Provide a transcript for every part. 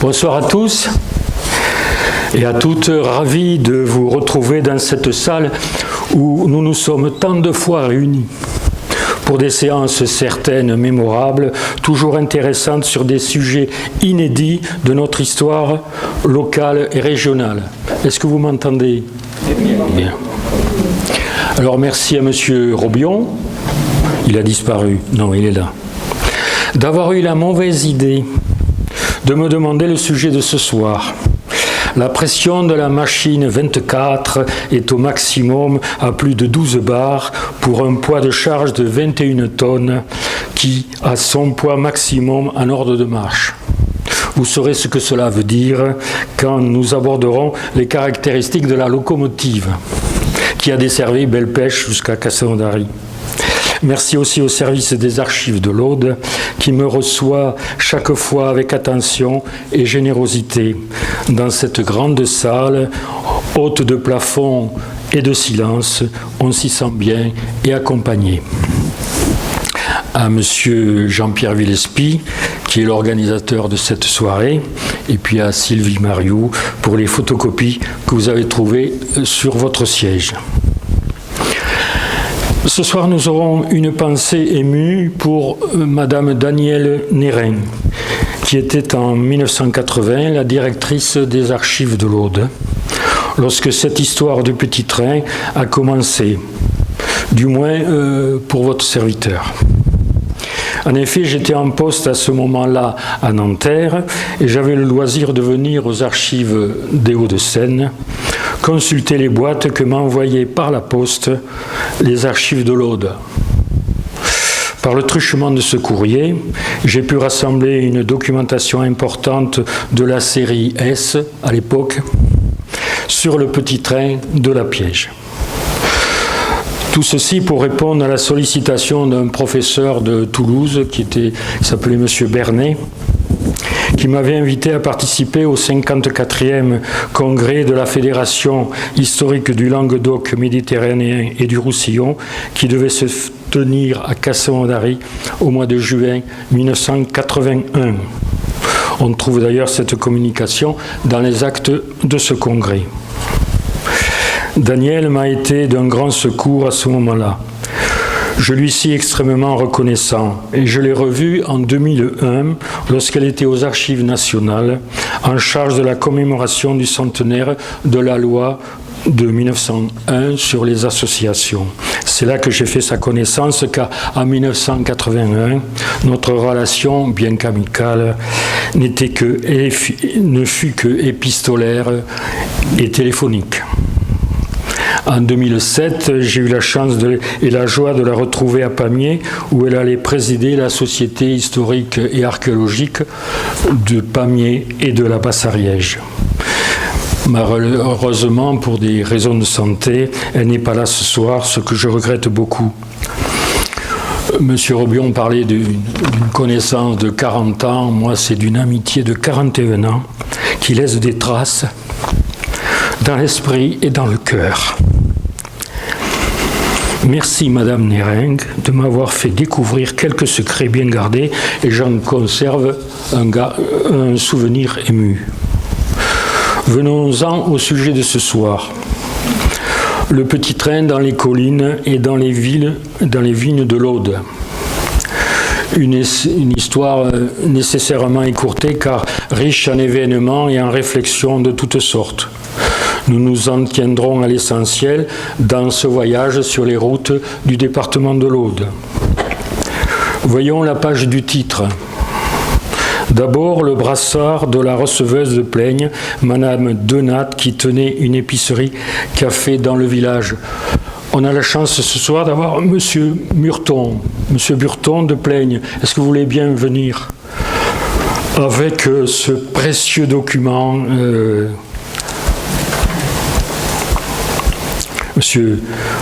Bonsoir à tous et à toutes, ravi de vous retrouver dans cette salle où nous nous sommes tant de fois réunis pour des séances certaines mémorables, toujours intéressantes sur des sujets inédits de notre histoire locale et régionale. Est-ce que vous m'entendez? Bien. Alors merci à Monsieur Robion, il a disparu, non il est là, d'avoir eu la mauvaise idée de me demander le sujet de ce soir. La pression de la machine 24 est au maximum à plus de 12 bars pour un poids de charge de 21 tonnes qui a son poids maximum en ordre de marche. Vous saurez ce que cela veut dire quand nous aborderons les caractéristiques de la locomotive qui a desservi Belle-Pêche jusqu'à Castelnaudary. Merci aussi au service des archives de l'Aude qui me reçoit chaque fois avec attention et générosité dans cette grande salle, haute de plafond et de silence, on s'y sent bien et accompagné. À Monsieur Jean-Pierre Villespie, qui est l'organisateur de cette soirée, et puis à Sylvie Mariou pour les photocopies que vous avez trouvées sur votre siège. Ce soir, nous aurons une pensée émue pour Madame Danielle Nérin, qui était en 1980 la directrice des archives de l'Aude, lorsque cette histoire du petit train a commencé, du moins pour votre serviteur. En effet, j'étais en poste à ce moment-là à Nanterre et j'avais le loisir de venir aux archives des Hauts-de-Seine consulter les boîtes que m'envoyaient par la poste les archives de l'Aude. Par le truchement de ce courrier, j'ai pu rassembler une documentation importante de la série S, à l'époque, sur le petit train de la Piège. Tout ceci pour répondre à la sollicitation d'un professeur de Toulouse qui s'appelait M. Bernet, qui m'avait invité à participer au 54e congrès de la Fédération historique du Languedoc méditerranéen et du Roussillon, qui devait se tenir à Castelnaudary au mois de juin 1981. On trouve d'ailleurs cette communication dans les actes de ce congrès. Daniel m'a été d'un grand secours à ce moment-là. Je lui suis extrêmement reconnaissant et je l'ai revue en 2001 lorsqu'elle était aux Archives nationales en charge de la commémoration du centenaire de la loi de 1901 sur les associations. C'est là que j'ai fait sa connaissance car en 1981, notre relation, bien qu'amicale, ne fut que épistolaire et téléphonique. En 2007, j'ai eu la chance et la joie de la retrouver à Pamiers, où elle allait présider la Société historique et archéologique de Pamiers et de la Basse-Ariège. Malheureusement, pour des raisons de santé, elle n'est pas là ce soir, ce que je regrette beaucoup. Monsieur Robion parlait d'une connaissance de 40 ans, moi c'est d'une amitié de 41 ans, qui laisse des traces dans l'esprit et dans le cœur. Merci Madame Nérin de m'avoir fait découvrir quelques secrets bien gardés et j'en conserve un souvenir ému. Venons-en au sujet de ce soir. Le petit train dans les collines et dans les vignes de l'Aude. Une histoire nécessairement écourtée car riche en événements et en réflexions de toutes sortes. Nous nous en tiendrons à l'essentiel dans ce voyage sur les routes du département de l'Aude. Voyons la page du titre. D'abord, le brassard de la receveuse de Plaigne, Madame Denat, qui tenait une épicerie café dans le village. On a la chance ce soir d'avoir Monsieur Burton de Plaigne. Est-ce que vous voulez bien venir avec ce précieux document Monsieur,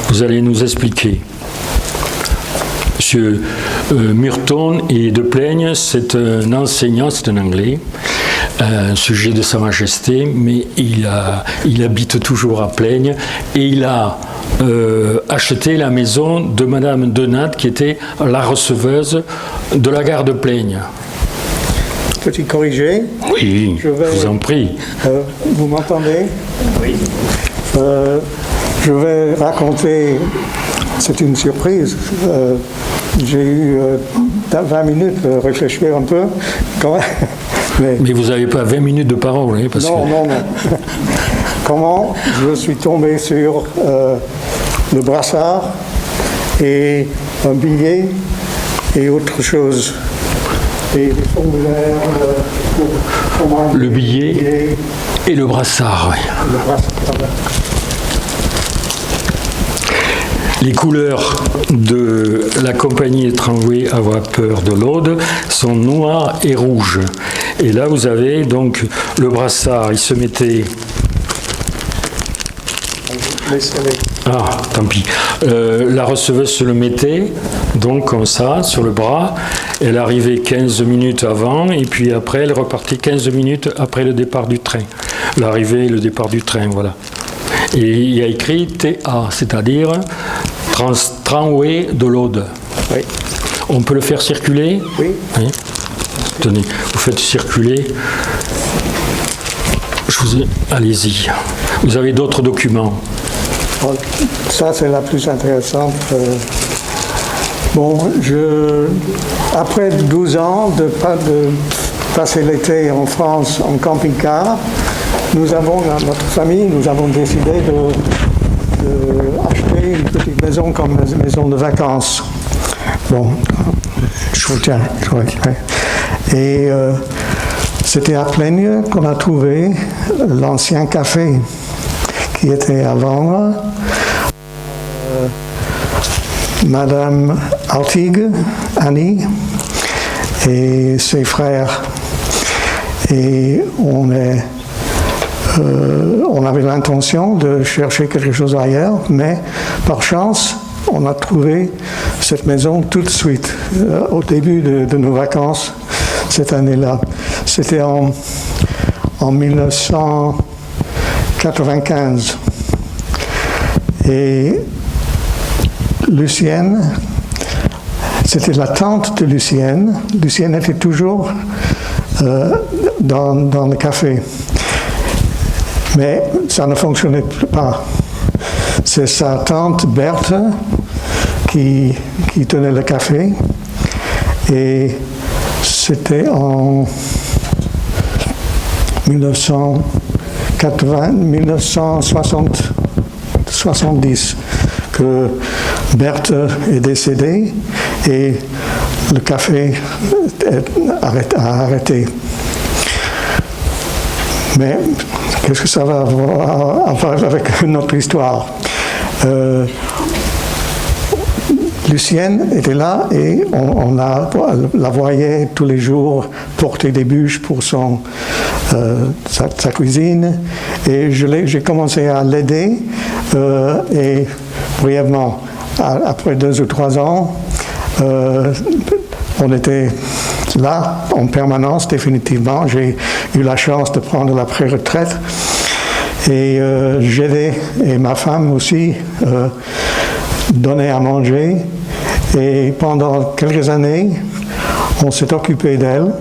vous allez nous expliquer. Monsieur Murton et de Plaigne, c'est un enseignant, c'est un Anglais, un sujet de Sa Majesté, mais il habite toujours à Plaigne et il a acheté la maison de Madame Denat qui était la receveuse de la gare de Plaigne. petit corrigé. Oui, je vous en prie. Vous m'entendez? Oui. Je vais raconter, c'est une surprise. J'ai eu 20 minutes à réfléchir un peu. Mais vous n'avez pas 20 minutes de parole, hein, parce non, que... non. Comment je suis tombé sur le brassard et un billet et autre chose. Et les formulaires pour le billet et le brassard, oui. Le brassard. Les couleurs de la compagnie Tramway à vapeur de l'Aude sont noires et rouges. Et là, vous avez donc le brassard, il se mettait... Ah, tant pis. La receveuse se le mettait, donc comme ça, sur le bras. Elle arrivait 15 minutes avant, et puis après, elle repartait 15 minutes après le départ du train. L'arrivée et le départ du train, voilà. Et il y a écrit TA, c'est-à-dire Tramway de l'Aude. Oui. On peut le faire circuler? Oui. Oui. Tenez, vous faites circuler. Allez-y. Vous avez d'autres documents? Ça, c'est la plus intéressante. Bon, après 12 ans de passer l'été en France en camping-car, dans notre famille, nous avons décidé d'acheter une petite maison comme maison de vacances. Bon, je vous tiens. Ouais. Et c'était à Plaigne qu'on a trouvé l'ancien café qui était à vendre. Madame Altigue, Annie, et ses frères. Et on avait l'intention de chercher quelque chose ailleurs, mais par chance, on a trouvé cette maison tout de suite, au début de nos vacances cette année-là. C'était en 1995. Et Lucienne, c'était la tante de Lucienne. Lucienne était toujours dans le café. Mais ça ne fonctionnait pas. C'est sa tante Berthe qui tenait le café. Et c'était en 1970 que Berthe est décédée et le café a arrêté. Mais qu'est-ce que ça va avoir avec notre histoire? Lucienne était là et on la voyait tous les jours porter des bûches pour sa cuisine. Et j'ai commencé à l'aider et brièvement, après 2 ou 3 ans, on était là en permanence définitivement. J'ai eu la chance de prendre la pré-retraite et j'aidais, et ma femme aussi donnait à manger. Et pendant quelques années, on s'est occupé d'elle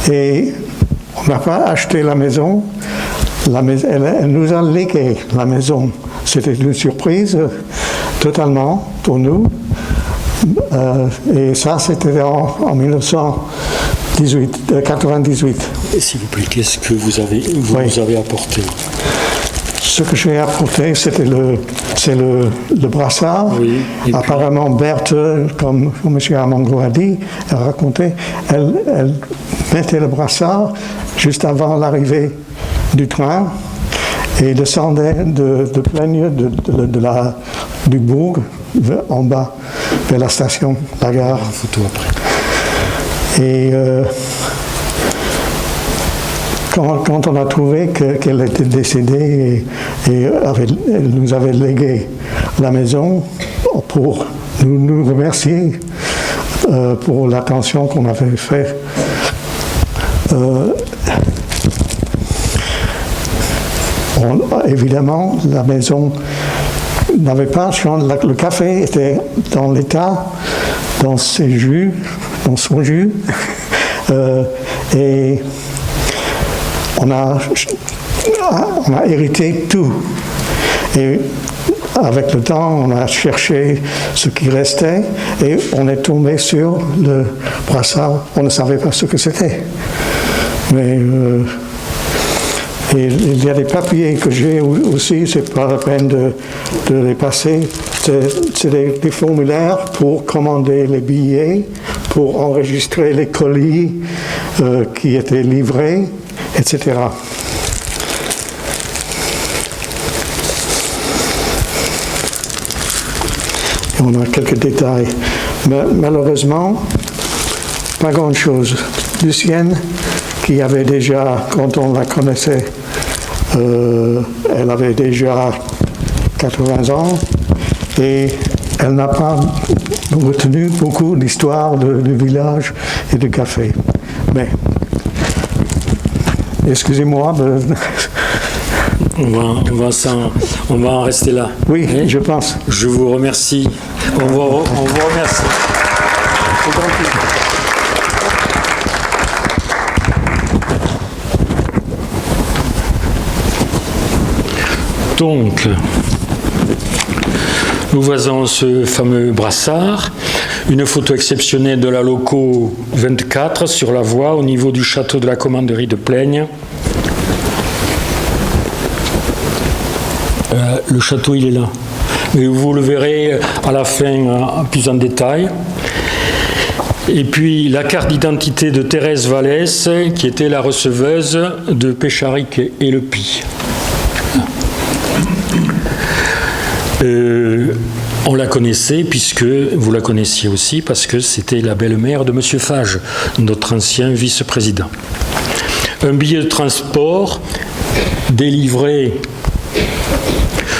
et on n'a pas acheté la maison. Elle nous a légué la maison. C'était une surprise totalement pour nous. Et ça, c'était en 1998. Et s'il vous plaît, qu'est-ce que vous nous avez apporté? Ce que j'ai apporté, c'est le brassard. Oui, apparemment, Berthe, comme M. Armangro a dit, a raconté, elle mettait le brassard juste avant l'arrivée du train et descendait de Plaigne, du bourg, en bas, vers la station, la gare. Une photo après. Et quand on a trouvé qu'elle était décédée et elle nous avait légué la maison pour nous remercier pour l'attention qu'on avait faite. Évidemment, la maison n'avait pas changé. Le café était dans l'état, dans son jus, Et on a hérité tout. Et avec le temps, on a cherché ce qui restait et on est tombé sur le brassard. On ne savait pas ce que c'était. Mais et il y a des papiers que j'ai aussi, c'est pas la peine de les passer. C'est des formulaires pour commander les billets, pour enregistrer les colis qui étaient livrés, etc. Et on a quelques détails. Mais malheureusement, pas grand-chose. Lucienne, qui avait déjà, quand on la connaissait, elle avait déjà 80 ans et elle n'a pas retenu beaucoup d'histoires du village et du café. Mais, excusez-moi. On va en rester là. Oui, je pense. Je vous remercie. On vous remercie. C'est gentil. Donc, nous voyons ce fameux brassard, une photo exceptionnelle de la loco 24 sur la voie au niveau du château de la commanderie de Plaigne. Le château, il est là. Mais vous le verrez à la fin plus en détail. Et puis la carte d'identité de Thérèse Vallès, qui était la receveuse de Pécharic et Le Py. On la connaissait, puisque vous la connaissiez aussi, parce que c'était la belle-mère de M. Fage, notre ancien vice-président. Un billet de transport délivré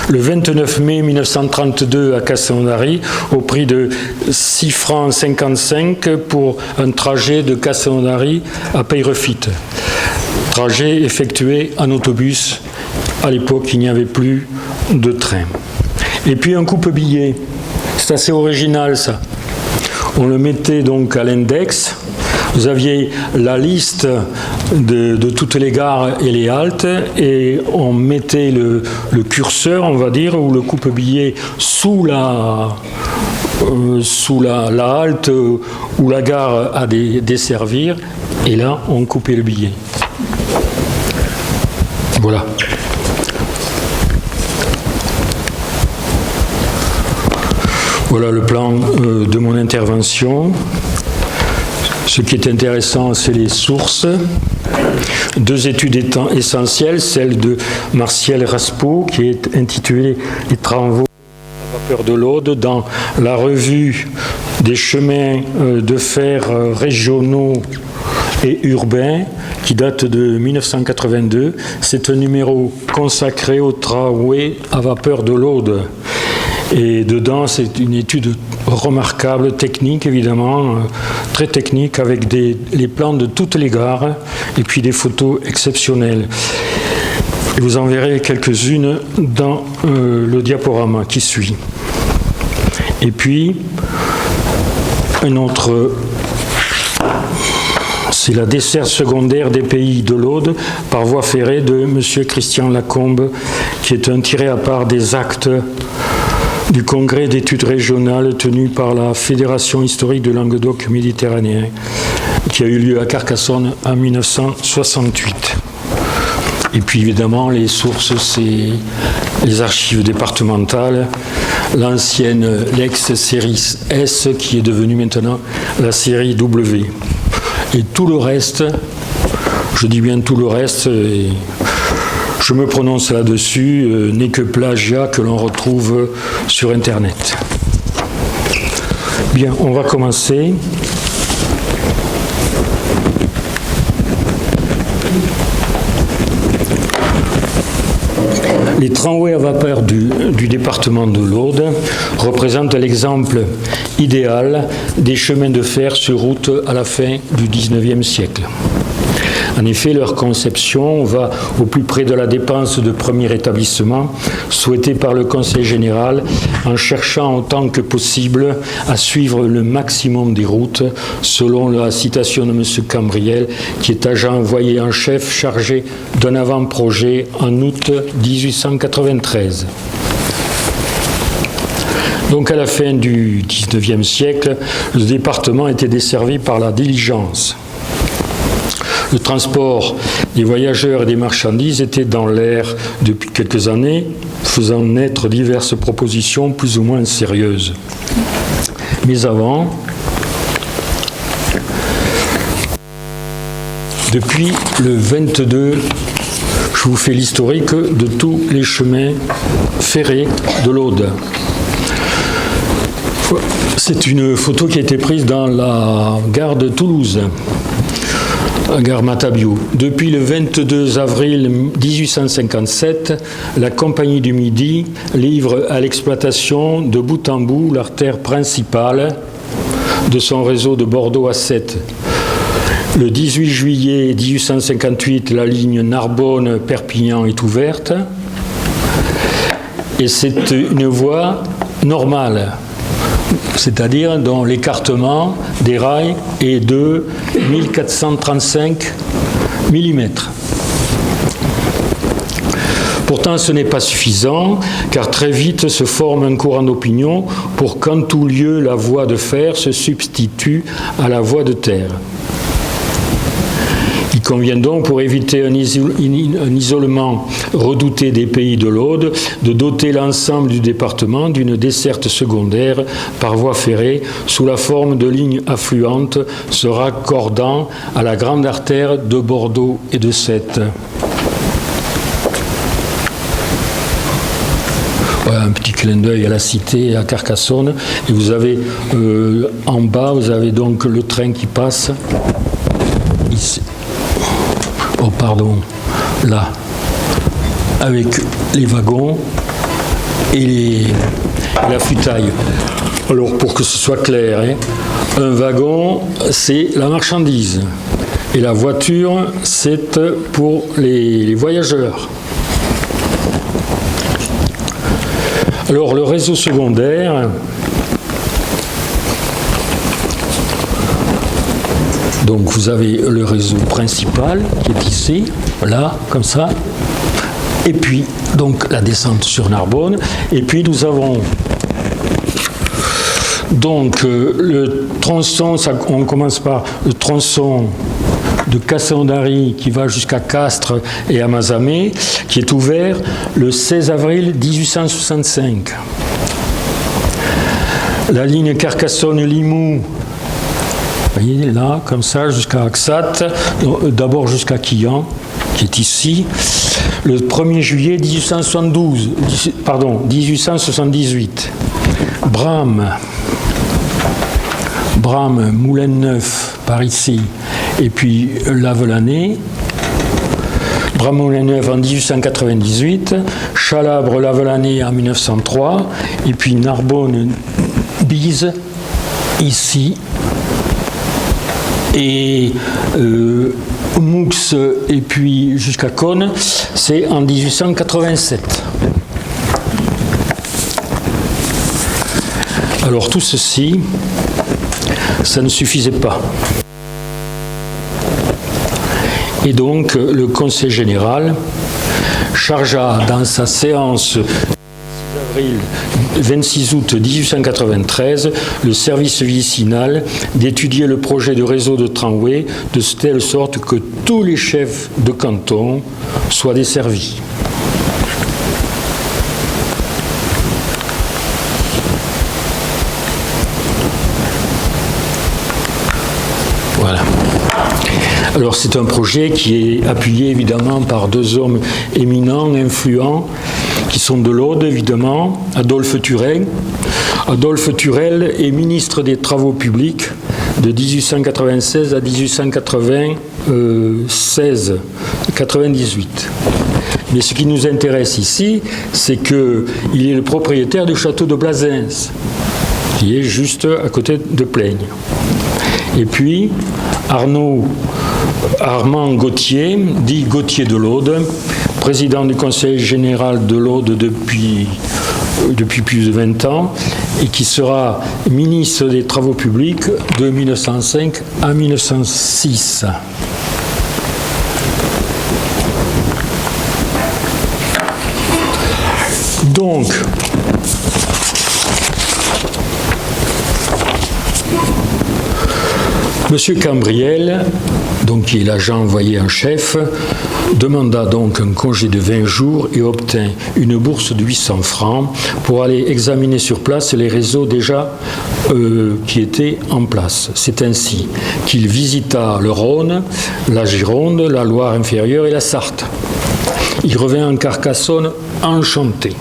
le 29 mai 1932 à Castelnaudary au prix de 6 francs 55 pour un trajet de Castelnaudary à Peyrefite. Trajet effectué en autobus. À l'époque, il n'y avait plus de train. Et puis un coupe-billet. C'est assez original, ça. On le mettait donc à l'index. Vous aviez la liste de toutes les gares et les haltes et on mettait le curseur, on va dire, ou le coupe-billet sous la halte où la gare a desservir et là, on coupait le billet. Voilà. Voilà le plan de mon intervention. Ce qui est intéressant, c'est les sources. Deux études essentielles, celle de Martial Raspaud, qui est intitulée « Les travaux à vapeur de l'Aude » dans la revue des chemins de fer régionaux et urbains, qui date de 1982. C'est un numéro consacré aux travaux à vapeur de l'Aude. Et dedans, c'est une étude remarquable, technique évidemment, très technique, avec les plans de toutes les gares et puis des photos exceptionnelles. Et vous en verrez quelques-unes dans le diaporama qui suit. Et puis, un autre, c'est la desserte secondaire des pays de l'Aude par voie ferrée de M. Christian Lacombe, qui est un tiré à part des actes du congrès d'études régionales tenu par la Fédération historique de Languedoc méditerranéen, qui a eu lieu à Carcassonne en 1968. Et puis évidemment, les sources, c'est les archives départementales, l'ex-série S, qui est devenue maintenant la série W. Et tout le reste, je dis bien tout le reste, et je me prononce là-dessus, n'est que plagiat que l'on retrouve sur Internet. Bien, on va commencer. Les tramways à vapeur du département de l'Aude représentent l'exemple idéal des chemins de fer sur route à la fin du XIXe siècle. En effet, leur conception va au plus près de la dépense de premier établissement souhaitée par le Conseil général en cherchant autant que possible à suivre le maximum des routes, selon la citation de M. Cambriel, qui est agent envoyé en chef chargé d'un avant-projet en août 1893. Donc à la fin du XIXe siècle, le département était desservi par la diligence. Le transport des voyageurs et des marchandises était dans l'air depuis quelques années, faisant naître diverses propositions plus ou moins sérieuses. Mais avant, depuis le 22, je vous fais l'historique de tous les chemins ferrés de l'Aude. C'est une photo qui a été prise dans la gare de Toulouse, la gare Matabiau. Depuis le 22 avril 1857, la Compagnie du Midi livre à l'exploitation de bout en bout l'artère principale de son réseau de Bordeaux à Sète. Le 18 juillet 1858, la ligne Narbonne-Perpignan est ouverte et c'est une voie normale, c'est-à-dire dont l'écartement des rails est de 1435 mm. Pourtant, ce n'est pas suffisant, car très vite se forme un courant d'opinion pour qu'en tout lieu la voie de fer se substitue à la voie de terre. Il convient donc, pour éviter un isolement redouté des pays de l'Aude, de doter l'ensemble du département d'une desserte secondaire par voie ferrée sous la forme de lignes affluentes se raccordant à la grande artère de Bordeaux et de Sète. Voilà un petit clin d'œil à la cité et à Carcassonne. Et vous avez en bas, vous avez donc le train qui passe ici. Oh pardon, là, avec les wagons et la futaille. Alors pour que ce soit clair, un wagon c'est la marchandise et la voiture c'est pour les voyageurs. Alors le réseau secondaire, donc vous avez le réseau principal qui est ici, là, comme ça, et puis donc la descente sur Narbonne, et puis nous avons donc le tronçon, on commence par le tronçon de Cassan-d'Ary qui va jusqu'à Castres et à Mazamet, qui est ouvert le 16 avril 1865. La ligne Carcassonne-Limoux, vous voyez là, comme ça, jusqu'à Axat, d'abord jusqu'à Quillan, qui est ici, le 1er juillet 1878. Bram, Moulin-Neuf, par ici, et puis Lavelanet. Bram-Moulin-Neuf en 1898, Chalabre-Lavelanet en 1903, et puis Narbonne-Bise, ici, et Moux et puis jusqu'à Cône, c'est en 1887. Alors tout ceci, ça ne suffisait pas. Et donc le Conseil général chargea dans sa séance 26 août 1893, le service vicinal d'étudier le projet de réseau de tramway de telle sorte que tous les chefs de canton soient desservis. Voilà. Alors c'est un projet qui est appuyé évidemment par deux hommes éminents, influents, qui sont de l'Aude évidemment, Adolphe Turel. Adolphe Turel est ministre des Travaux publics de 1896 à 1898. Mais ce qui nous intéresse ici, c'est qu'il est le propriétaire du château de Blasens, qui est juste à côté de Plaigne. Et puis, Armand Gauthier, dit Gauthier de l'Aude, président du Conseil général de l'Aude depuis plus de 20 ans, et qui sera ministre des Travaux publics de 1905 à 1906. Donc, M. Cambriel, donc, qui est l'agent envoyé en chef, demanda donc un congé de 20 jours et obtint une bourse de 800 francs pour aller examiner sur place les réseaux déjà qui étaient en place. C'est ainsi qu'il visita le Rhône, la Gironde, la Loire inférieure et la Sarthe. Il revint en Carcassonne enchanté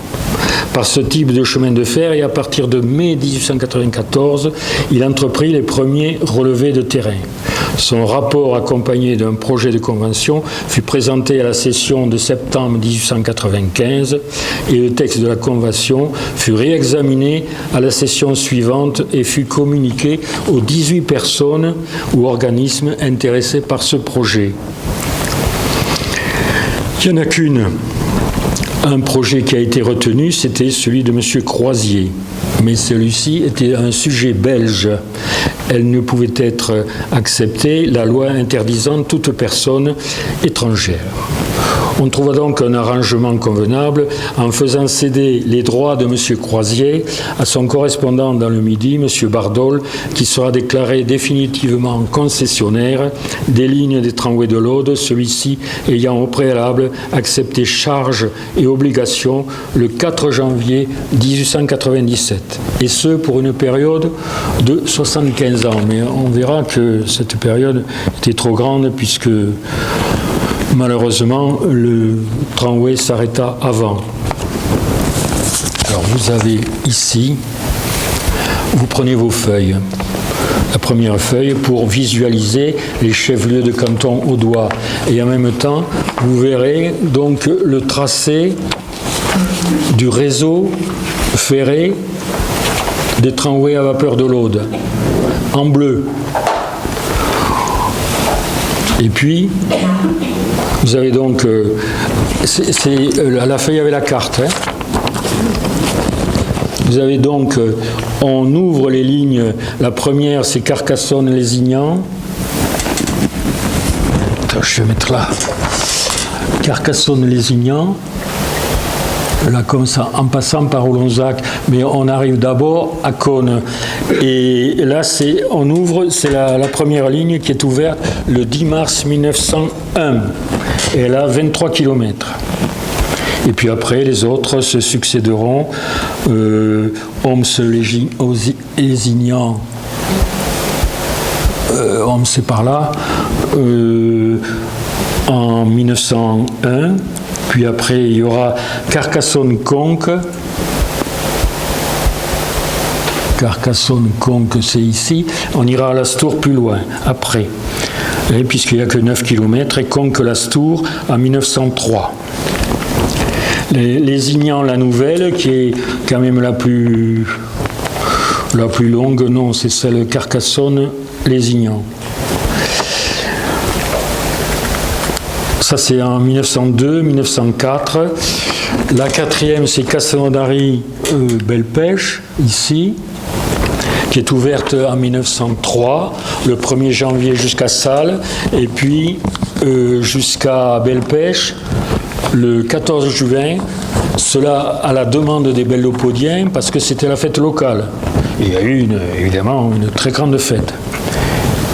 par ce type de chemin de fer et à partir de mai 1894, il entreprit les premiers relevés de terrain. Son rapport accompagné d'un projet de convention fut présenté à la session de septembre 1895 et le texte de la convention fut réexaminé à la session suivante et fut communiqué aux 18 personnes ou organismes intéressés par ce projet. Il n'y en a qu'une. Un projet qui a été retenu, c'était celui de M. Croisier. Mais celui-ci était un sujet belge. Elle ne pouvait être acceptée, la loi interdisant toute personne étrangère. On trouva donc un arrangement convenable en faisant céder les droits de M. Croisier à son correspondant dans le Midi, M. Bardol, qui sera déclaré définitivement concessionnaire des lignes des tramways de l'Aude, celui-ci ayant au préalable accepté charges et obligations le 4 janvier 1897, et ce pour une période de 75 ans. Mais on verra que cette période était trop grande puisque malheureusement, le tramway s'arrêta avant. Alors, vous avez ici, vous prenez vos feuilles. La première feuille pour visualiser les chefs-lieux de canton au doigt. Et en même temps, vous verrez donc le tracé du réseau ferré des tramways à vapeur de l'Aude, en bleu. Et puis, vous avez donc, la feuille avec la carte. Hein. Vous avez donc, on ouvre les lignes. La première, c'est Carcassonne-Lézignan. Je vais mettre là. Carcassonne-Lézignan. Là, comme ça, en passant par Olonzac, mais on arrive d'abord à Cône. Et là, on ouvre, c'est la première ligne qui est ouverte le 10 mars 1901. Et elle a 23 km. Et puis après, les autres se succéderont. Homs-Lézignan, Homs, c'est par là, en 1901. Puis après, il y aura Carcassonne-Conques. Carcassonne-Conques, c'est ici. On ira à Lastour plus loin, après. Puisqu'il n'y a que 9 km, et Conques-Lastour en 1903. Lézignan, la nouvelle, qui est quand même la plus longue, non, c'est celle Carcassonne-Lézignan. Ça, c'est en 1902, 1904. La quatrième, c'est Castelnaudary-Belle-Pêche, ici, qui est ouverte en 1903, le 1er janvier jusqu'à Salles, et puis jusqu'à Belle-Pêche, le 14 juin, cela à la demande des Bellopodiens, parce que c'était la fête locale. Il y a eu évidemment une très grande fête.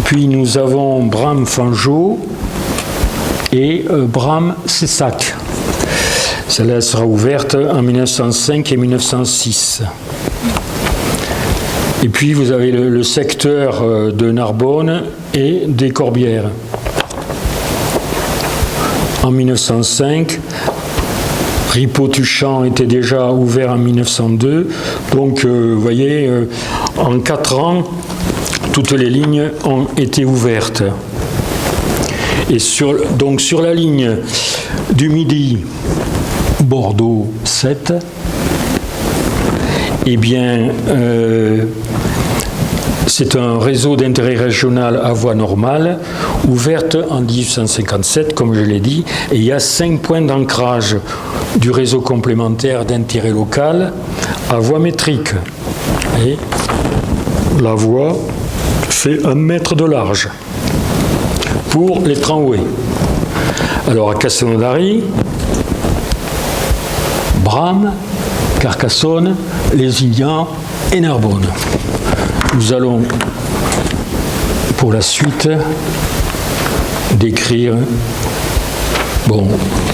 Puis nous avons Bram-Fangeau, et Bram-Cessac. Celle-là sera ouverte en 1905 et 1906. Et puis vous avez le secteur de Narbonne et des Corbières. En 1905, Ripaut-Tuchan était déjà ouvert en 1902. Donc vous voyez, en 4 ans, toutes les lignes ont été ouvertes. Et sur la ligne du Midi, Bordeaux 7, eh bien, C'est un réseau d'intérêt régional à voie normale, ouverte en 1857, comme je l'ai dit, et il y a 5 points d'ancrage du réseau complémentaire d'intérêt local à voie métrique. Et la voie fait 1 mètre de large pour les tramways. Alors à Castelnaudary, Bram, Carcassonne, Lézignan et Narbonne. Nous allons, pour la suite, décrire, bon,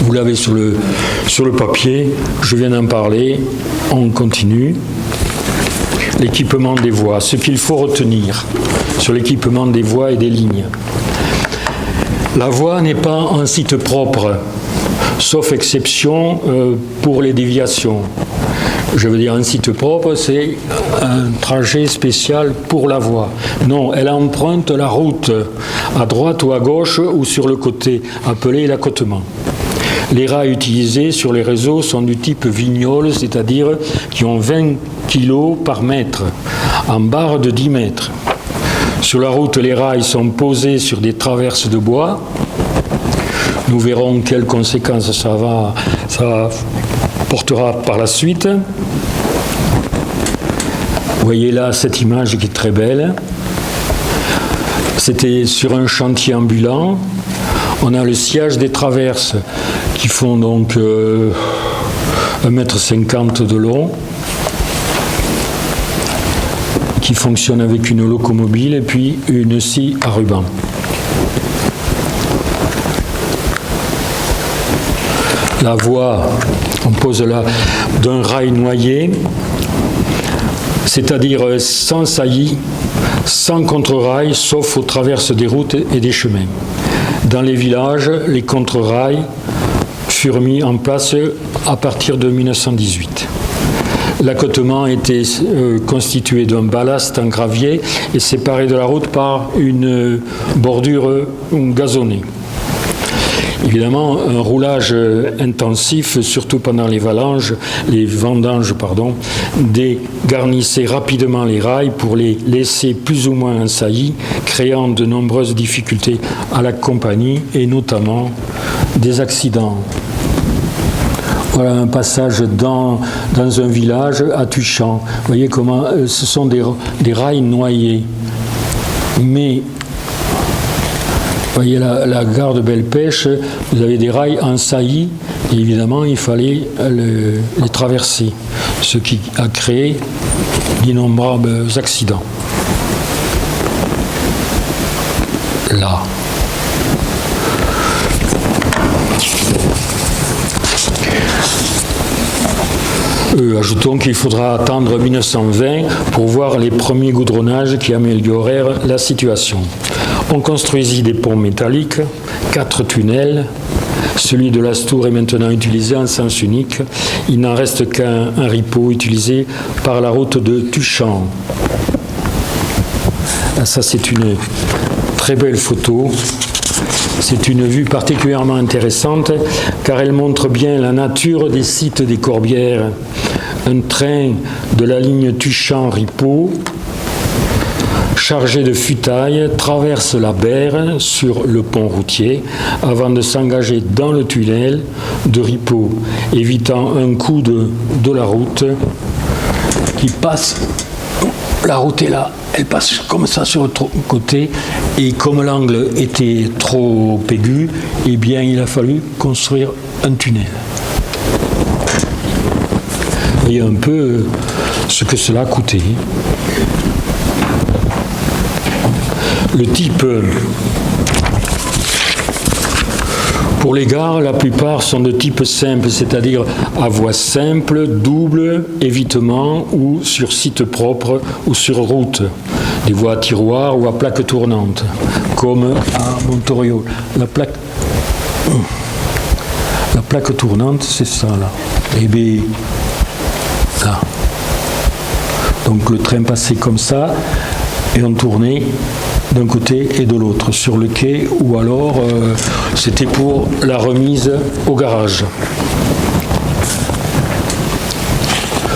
vous l'avez sur le papier, je viens d'en parler, on continue. L'équipement des voies, ce qu'il faut retenir sur l'équipement des voies et des lignes. La voie n'est pas un site propre, sauf exception pour les déviations. Je veux dire, un site propre, c'est un trajet spécial pour la voie. Non, elle emprunte la route, à droite ou à gauche ou sur le côté, appelé l'accotement. Les rails utilisés sur les réseaux sont du type Vignolles, c'est-à-dire qui ont 20 kg par mètre, en barre de 10 mètres. Sur la route, les rails sont posés sur des traverses de bois. Nous verrons quelles conséquences ça portera par la suite. Vous voyez là cette image qui est très belle. C'était sur un chantier ambulant. On a le sillage des traverses qui font donc 1,50 m de long, qui fonctionne avec une locomobile et puis une scie à ruban. La voie, on pose là d'un rail noyé, c'est-à-dire sans saillie, sans contre-rail, sauf aux traverses des routes et des chemins. Dans les villages, les contre-rails furent mis en place à partir de 1918. L'accotement était constitué d'un ballast en gravier et séparé de la route par une bordure gazonnée. Évidemment, un roulage intensif, surtout pendant les vendanges, dégarnissait rapidement les rails pour les laisser plus ou moins en saillie, créant de nombreuses difficultés à la compagnie et notamment des accidents. Voilà un passage dans un village à Tuchan. Vous voyez comment ce sont des rails noyés. Mais vous voyez la gare de Belle-Pêche, vous avez des rails en saillie et évidemment il fallait les traverser, ce qui a créé d'innombrables accidents. Là. Ajoutons qu'il faudra attendre 1920 pour voir les premiers goudronnages qui améliorèrent la situation. On construisit des ponts métalliques, 4 tunnels. Celui de l'Astour est maintenant utilisé en sens unique. Il n'en reste qu'un ripeau utilisé par la route de Tuchan. Ça, c'est une très belle photo. C'est une vue particulièrement intéressante car elle montre bien la nature des sites des Corbières. Un train de la ligne Tuchan-Ripaud, chargé de futailles, traverse la Berre sur le pont routier avant de s'engager dans le tunnel de Ripaud, évitant un coup de la route qui passe. La route est là, elle passe comme ça sur le côté et comme l'angle était trop aigu, eh bien il a fallu construire un tunnel. Vous voyez un peu ce que cela a coûté. Le type, pour les gares, la plupart sont de type simple, c'est-à-dire à voie simple, double, évitement ou sur site propre ou sur route, des voies à tiroirs ou à plaque tournante, comme à Montoriol. La plaque tournante, c'est ça là. Et bien, là. Donc le train passait comme ça et on tournait d'un côté et de l'autre, sur le quai, ou alors c'était pour la remise au garage.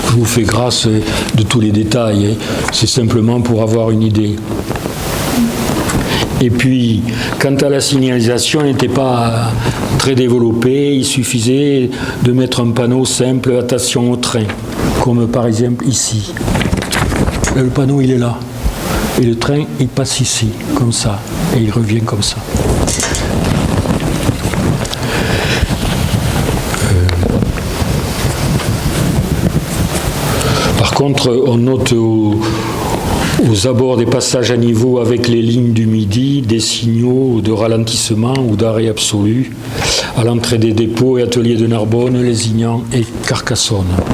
Je vous fais grâce de tous les détails, hein. C'est simplement pour avoir une idée. Et puis, quant à la signalisation, elle n'était pas très développée, il suffisait de mettre un panneau simple, attention au train, comme par exemple ici. Et le panneau, il est là. Et le train, il passe ici, comme ça, et il revient comme ça. Par contre, on note aux abords des passages à niveau avec les lignes du Midi, des signaux de ralentissement ou d'arrêt absolu à l'entrée des dépôts et ateliers de Narbonne, Lézignan et Carcassonne.